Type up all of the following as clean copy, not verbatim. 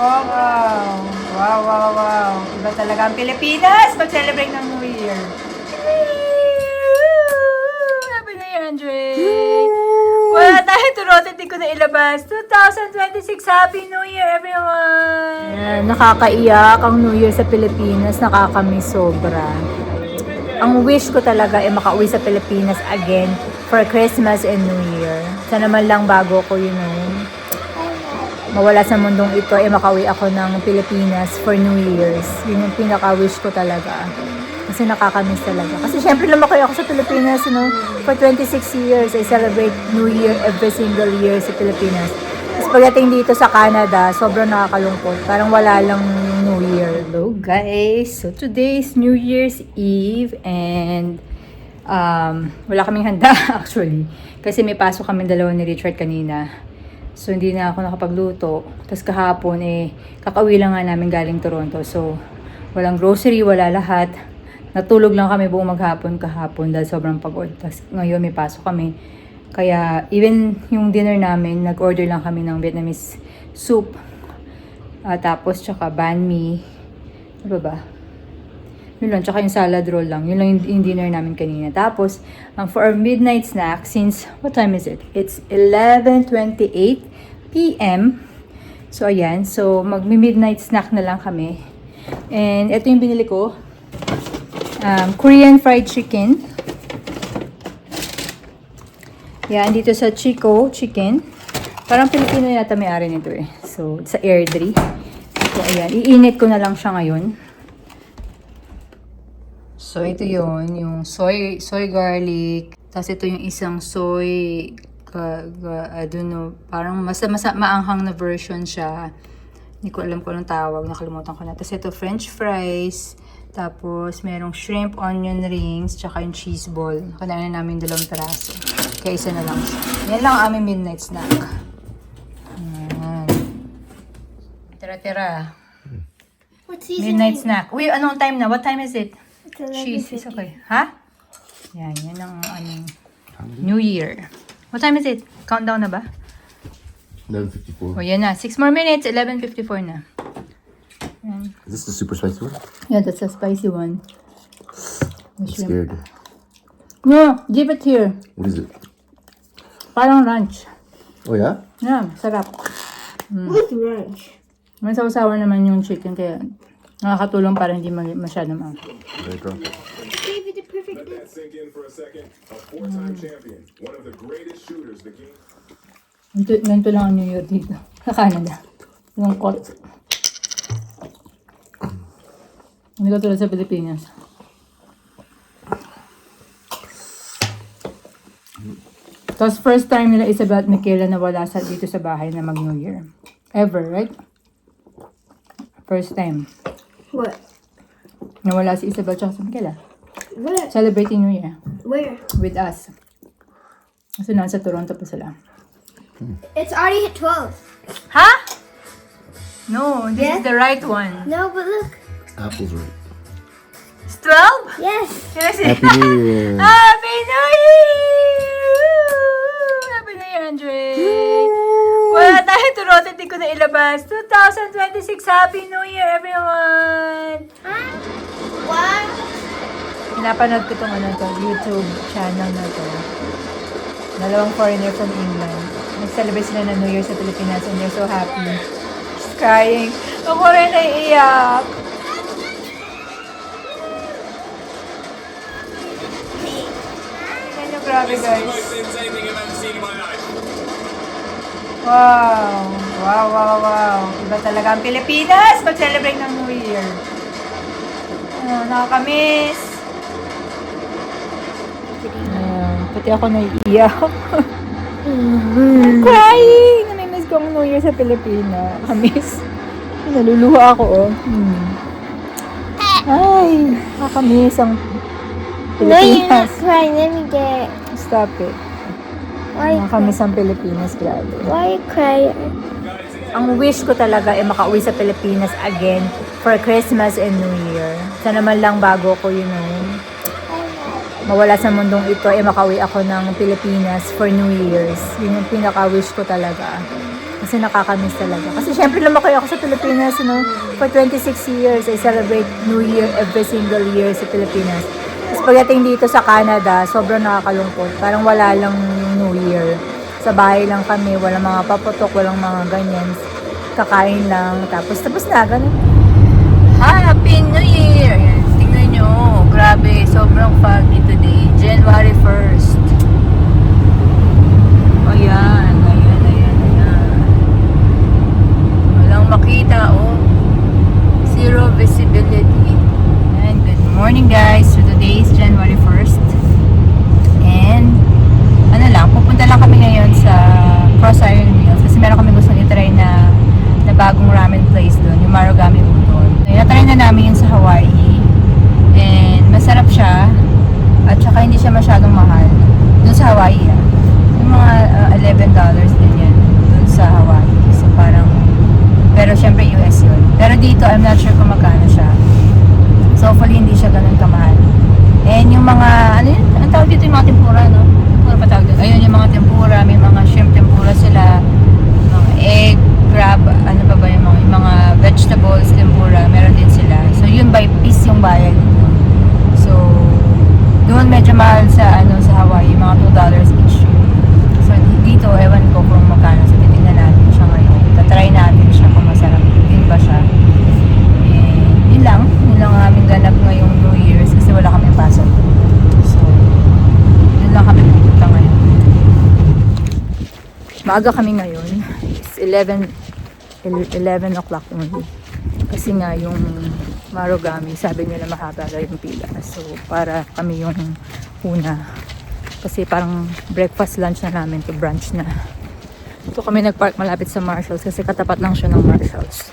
Wow! Wow, wow, wow. Iba talaga ang Pilipinas mag-celebrate ng New Year. Happy New Year, Andre! Wala tayo turot, hindi ko na ilabas. 2026, Happy New Year, everyone! Yeah, nakakaiyak ang New Year sa Pilipinas. Nakakamiss sobra. Ang wish ko talaga ay makauwi sa Pilipinas again for Christmas and New Year. Sana man lang bago ko mawala sa mundong ito ay makauwi ako ng Pilipinas for New Year's. Yun yung pinaka-wish ko talaga. Kasi nakakamiss talaga. Kasi syempre lumaki ako sa Pilipinas, for 26 years. I celebrate New Year every single year sa Pilipinas. Tapos pagdating dito sa Canada, sobrang nakakalungkot. Parang wala lang yung New Year. Hello guys! So today is New Year's Eve and wala kaming handa actually. Kasi may pasok kami dalawa ni Richard kanina. So, hindi na ako nakapagluto. Tapos kahapon, kakauwi lang nga namin galing Toronto. So, walang grocery, wala lahat. Natulog lang kami buong maghapon kahapon dahil sobrang pagod. Tapos ngayon may pasok kami. Kaya, even yung dinner namin, nag-order lang kami ng Vietnamese soup. Tapos, tsaka banh mi. Ano ba? Yun lang, tsaka yung salad roll lang. Yun lang yung dinner namin kanina. Tapos, for our midnight snack, since, what time is it? It's 11:28 p.m. So, ayan. So, magmi-midnight snack na lang kami. And, ito yung binili ko. Korean fried chicken. Yan, dito sa Chico Chicken. Parang Pilipino yata may-ari nito eh. So, sa Airdrie. So, ayan. Iinit ko na lang siya ngayon. So, ito yung soy garlic. Tapos, ito yung isang soy, I don't know, parang maanghang na version siya. Hindi ko alam kung anong tawag, nakalimutan ko na. Tapos, ito French fries. Tapos, merong shrimp, onion rings, tsaka yung cheese ball. Kanain na namin 2 peraso. Kaya isa na lang siya. Yan lang ang aming midnight snack. Ayan. Tira-tira. Midnight snack. Uy, anong time na? What time is it? Cheese is okay. Ha? Yan ang New Year. What time is it? Countdown na ba? 11:54. O, yan na. 6 more minutes. 11:54 na. Yan. Is this the super spicy one? Yeah, that's a spicy one. I'm scared. No, give it here. What is it? Parang ranch. Oh yeah? Yeah, sarap. With ranch. May sausawa naman yung chicken kaya nakakatulong para hindi masyado maang. Very drunk. Gave it the perfect Let that sink in for a second. A four-time champion, one of the greatest shooters the game. Ganito lang ang New Year dito. Sa Canada. Lungkot. Hindi ko tulad sa Pilipinas. Tapos first time nila Isabel at Michaela na wala dito sa bahay na mag New Year. Ever, right? First time. What? Nawala si Isabel at si Michaela. What? Celebrating New Year. Where? With us. Kasi nasa Toronto pa sila. It's already hit 12. Ha? No, this Yeah? is the right one. No, but look. Apple's right. It's 12? Yes. Yes. Happy New Year. Happy New Year! Happy New Year, Andre! Wala tayo turot, hindi ko na ilabas. 2026, Happy New Year, everyone! Wow. Pinapanood ko itong YouTube channel na to. Dalawang foreigner from England. Nag-celebrate sila ng New Year sa Pilipinas and they're so happy. She's crying. Ako rin naiiyak. Ayan yung grabe, guys. Wow! Wow, wow, wow. Iba talaga ang Pilipinas mag-celebrate ng New Year. Nakakamiss. Pati ako naiiyak. I'm crying! Namimiss ko ang New Year sa Pilipinas. Kamiss. Naluluha ako, oh. Ay, nakakamiss ang No, you're not Pilipinas. crying. Let me get. Stop it. Why? Nakakamiss ang Pilipinas, grabe. Why you crying? Ang wish ko talaga ay makauwi sa Pilipinas again for Christmas and New Year. Sana man lang bago ko mawala sa mundong ito ay makauwi ako ng Pilipinas for New Year's. Yun yung pinaka-wish ko talaga. Kasi nakakamiss talaga. Kasi syempre lumaki ako sa Pilipinas, for 26 years, I celebrate New Year every single year sa Pilipinas. Tapos pagdating dito sa Canada, sobrang nakakalungkot. Parang wala lang yung New Year. Sa bahay lang kami, walang mga paputok, walang mga ganyan. Kakain lang, tapos na, ganun. Happy New Year! Ayan, tingnan nyo, grabe, sobrang foggy today. January 1st. Ayan. Walang makita, zero visibility. And good morning guys. So today is January 1st. And pupunta lang kami ngayon sa Cross Iron Mills kasi meron kami gusto i-try na bagong ramen place doon, yung Marugame Udon. Na-try na namin yun sa Hawaii. And masarap siya. At saka hindi siya masyadong mahal. Doon sa Hawaii, yung mga $11 din yan doon sa Hawaii. So parang, pero syempre US yun. Pero dito, I'm not sure kung magkano siya. So hopefully hindi siya ganun kamahal. And yung mga, ang tawag dito yung mga tempura, no? Tempura pa tawag dito. Ayun yung mga tempura, may mga shrimp tempura sila, mga egg, crab, ano pa ba yung mga vegetables tempura, meron din sila. So yun by piece yung bayad. So doon medyo mahal sa Hawaii, mga $2 each. So dito, ewan ko kung magkano. So titignan natin siya ngayon. Tatry natin siya kung masarap din ba siya. Yun lang ang aming ganap ngayong New Year's kasi wala kaming pasok. So yun lang kami pupunta ngayon. Maaga kami ngayon. It's 11 o'clock only. Kasi nga yung Marugame, sabi nila mahaba daw yung pila. So para kami yung una. Kasi parang breakfast, lunch na namin to brunch na. Ito kami nagpark malapit sa Marshalls kasi katapat lang siya ng Marshalls.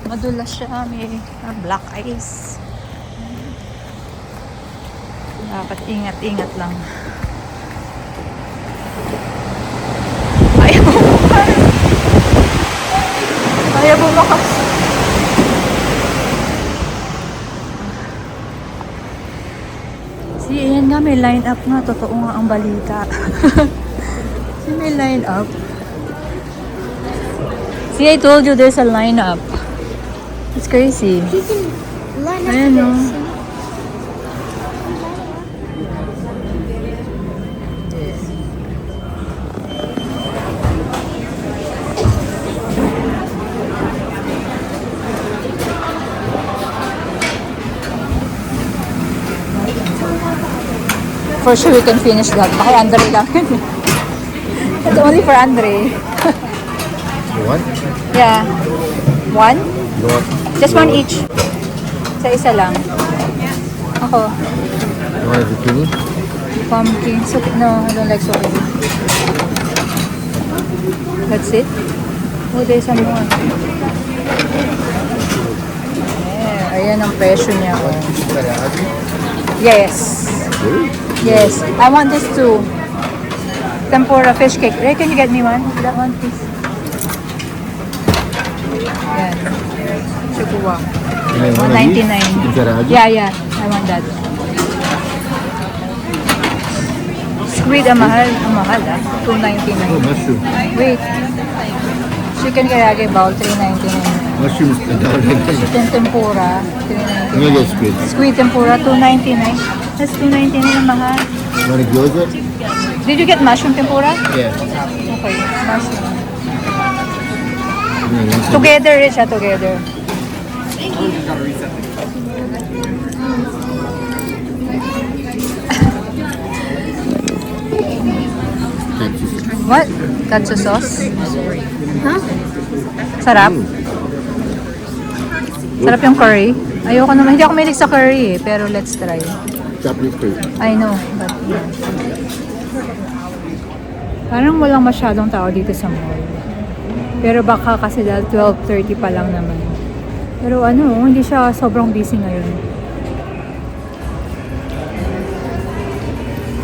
Madulas siya, may black ice. Dapat ingat-ingat lang. Ayaw bumakas. Ayan nga, may line up nga. Totoo nga ang balita. May line up. See, I told you there's a line up. It's crazy. You can line up Ayan, no? this. For sure we can finish that. Baka Andre lang. It's only for Andre. What? Yeah. One? What? Just one each. Isa lang. Ako. You want zucchini? Pumpkin. No, I don't like zucchini. That's it? Oh, there's some more. Yeah, ayan ang presyo niya. Oh. Yes. Really? Yes. I want this too. Tempura fish cake. Ray, can you get me one? That one, please. Yan. Sukuwa. $1.99. Yeah. I want that. Squid, ang mahal. Ang mahal, Oh, $2.99. mushroom. Wait. Chicken karaage bowl, $3.99. Mushroom is $1.99. Chicken tempura, I'm gonna get squid. Squid tempura, $2.99. That's $2.99 ang mahal. You want a gyoza? Did you get mushroom tempura? Yeah. Okay, mushroom. You want some? Together, Rich, together. What? Katsu sauce? Huh? Sarap? Sarap yung curry? Ayoko naman, hindi ako mahilig sa curry pero let's try. Japanese food. I know, but yeah. Parang walang masyadong tao dito sa mall. Pero baka kasi dahil 12:30 pa lang naman. Pero hindi siya sobrang busy ngayon.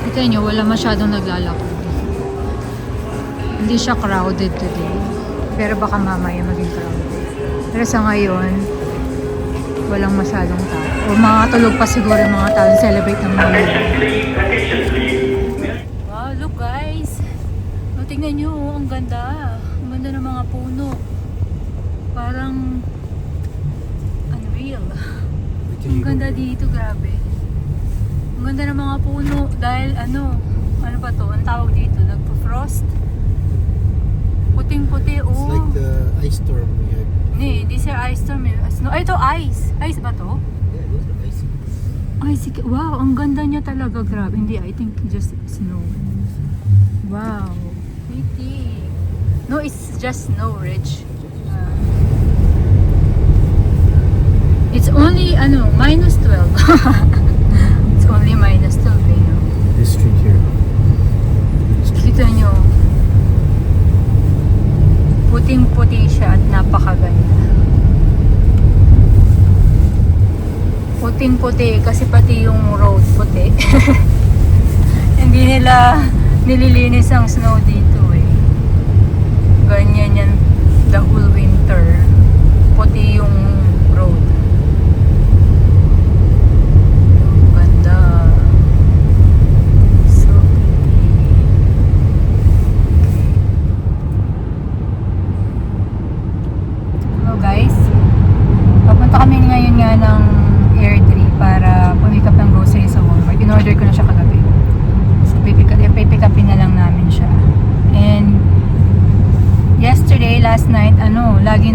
Kita nyo, wala masyadong naglalako. Hindi siya crowded today. Pero baka mamaya maging crowded. Pero sa ngayon, walang masyadong tao. O mga tulog pa siguro yung mga tao celebrate ng New Year. Wow, look guys. O, tingnan nyo, ang ganda. Ang ganda mga puno. Parang unreal. Ang ganda dito, grabe. Ang ganda ng mga puno dahil ano ba to? Ang tawag dito, nagpo-frost. Puting-puti, It's oh. like the ice storm we had. Hindi sir ice storm. Snow. Ay, ito ice. Ice ba to? Yeah, those are ice. Ay, sige. Wow, ang ganda niya talaga. Grabe. Hindi, I think just snow. Wow. Pretty. No, it's just snow, Rich. It's only, minus 12. It's only minus 12, no? This street here. Kita nyo. Puting-puti siya at napakaganda. Puting-puti kasi pati yung road puti. Hindi nila nililinis ang snow dito eh. Ganyan yan the whole winter. Puti yung road. Ganda. So pretty. Hello guys. Papunta kami ngayon nga ng Air 3 para pumick up ng grocery sa Walmart. In-order ko na siya kagabi. So pipick upin na lang namin siya. And yesterday, last night, lagi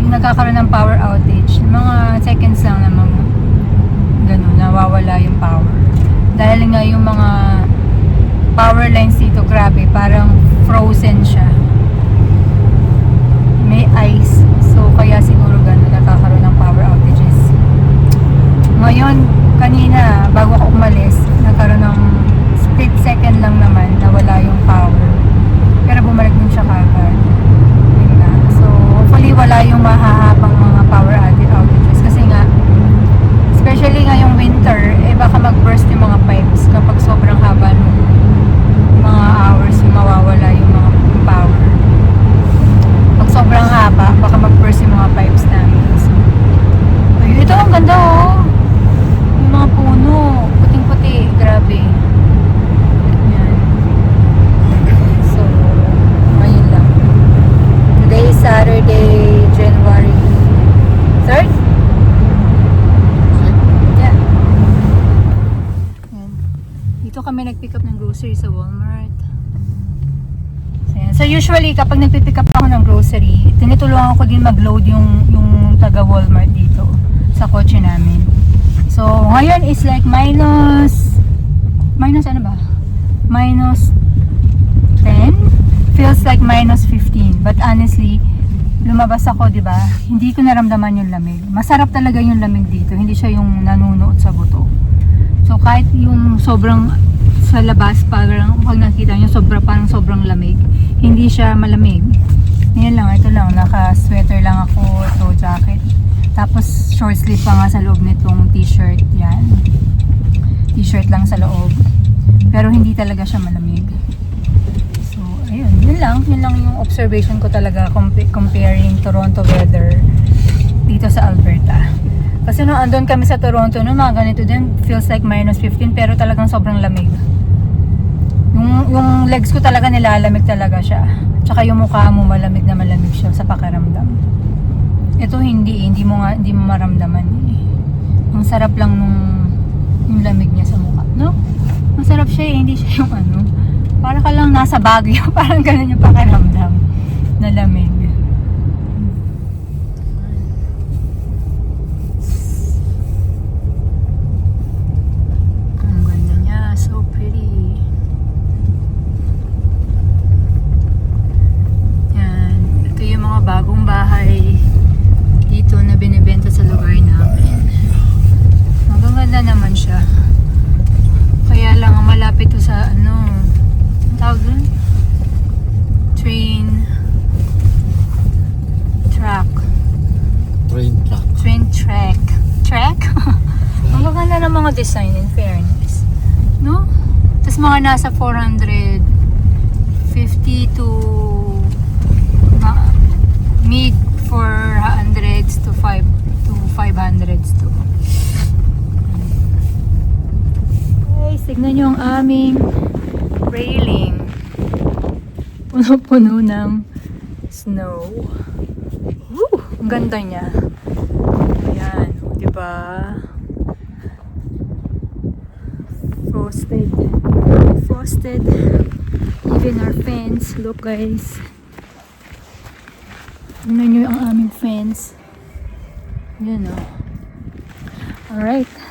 nagkakaroon ng power outage. Mga seconds lang namang ganun, nawawala yung power. Dahil nga yung mga power lines dito, grabe, parang frozen siya. May ice. So, kaya siguro ganun, nagkakaroon ng power outages. Ngayon, kanina, bago ako umalis, nagkaroon ng split second lang naman, nawala yung power. Pero bumalik din siya kagad. Yun nga. So, hopefully wala yung mahahabang mga power outages. Kasi nga, especially ngayong winter, baka mag-burst yung mga pipes kapag sobrang haba ng mga hours yung mawawala yung mga power. Pag sobrang haba, baka mag-burst yung mga pipes namin. So, ayun, ito ang ganda oh. Yung mga puno, puting-puti, grabe. Yan. So, ayun lang. Today is Saturday, January 3rd? Yeah. Yan. Dito kami nag-pick up ng grocery sa Walmart. So, yan. So usually kapag nagpipick up ako ng grocery, tinutulungan ko din mag-load yung taga Walmart dito sa kotse namin. So ngayon is like minus ano ba? Minus 10? Feels like minus 15. But honestly, lumabas ako, di ba? Hindi ko naramdaman yung lamig. Masarap talaga yung lamig dito. Hindi siya yung nanunuot sa buto. So kahit yung sobrang sa labas, parang pag nakita nyo, parang sobrang lamig. Hindi siya malamig. Yan lang, ito lang. Naka-sweater lang ako. Ito, jacket. Tapos short sleeve pa nga sa loob nitong t-shirt. Yan. T-shirt lang sa loob. Pero hindi talaga siya malamig. So, ayun. Yun lang yung observation ko talaga comparing Toronto weather dito sa Alberta. Kasi nung andun kami sa Toronto, mga ganito din, feels like minus 15 pero talagang sobrang lamig. Yung legs ko talaga nilalamig talaga siya. Tsaka yung mukha mo malamig na malamig siya sa pakiramdam. Ito hindi mo maramdaman eh. Ang sarap lang yung lamig niya sa mukha, no? Masarap siya eh, hindi siya yung para ka lang nasa Baguio, parang ganun yung pakiramdam na lamig. Ang ganda niya, so pretty. Yan, ito yung mga bagong bahay dito na binibenta sa lugar namin. Magaganda naman siya. Kaya lang malapit to sa tawag dun? Train track. Ang gaganda ng mga design in fairness, no? Tapos mga nasa 450 to mid 400s to 500s to. Guys, tignan nyo ang aming railing. Puno-puno ng Snow. Woo! Ang ganda niya. Ayan. Diba? Frosted. Frosted. Even our fence. Look guys. Tingnan nyo ang aming fence. Yan o. Alright.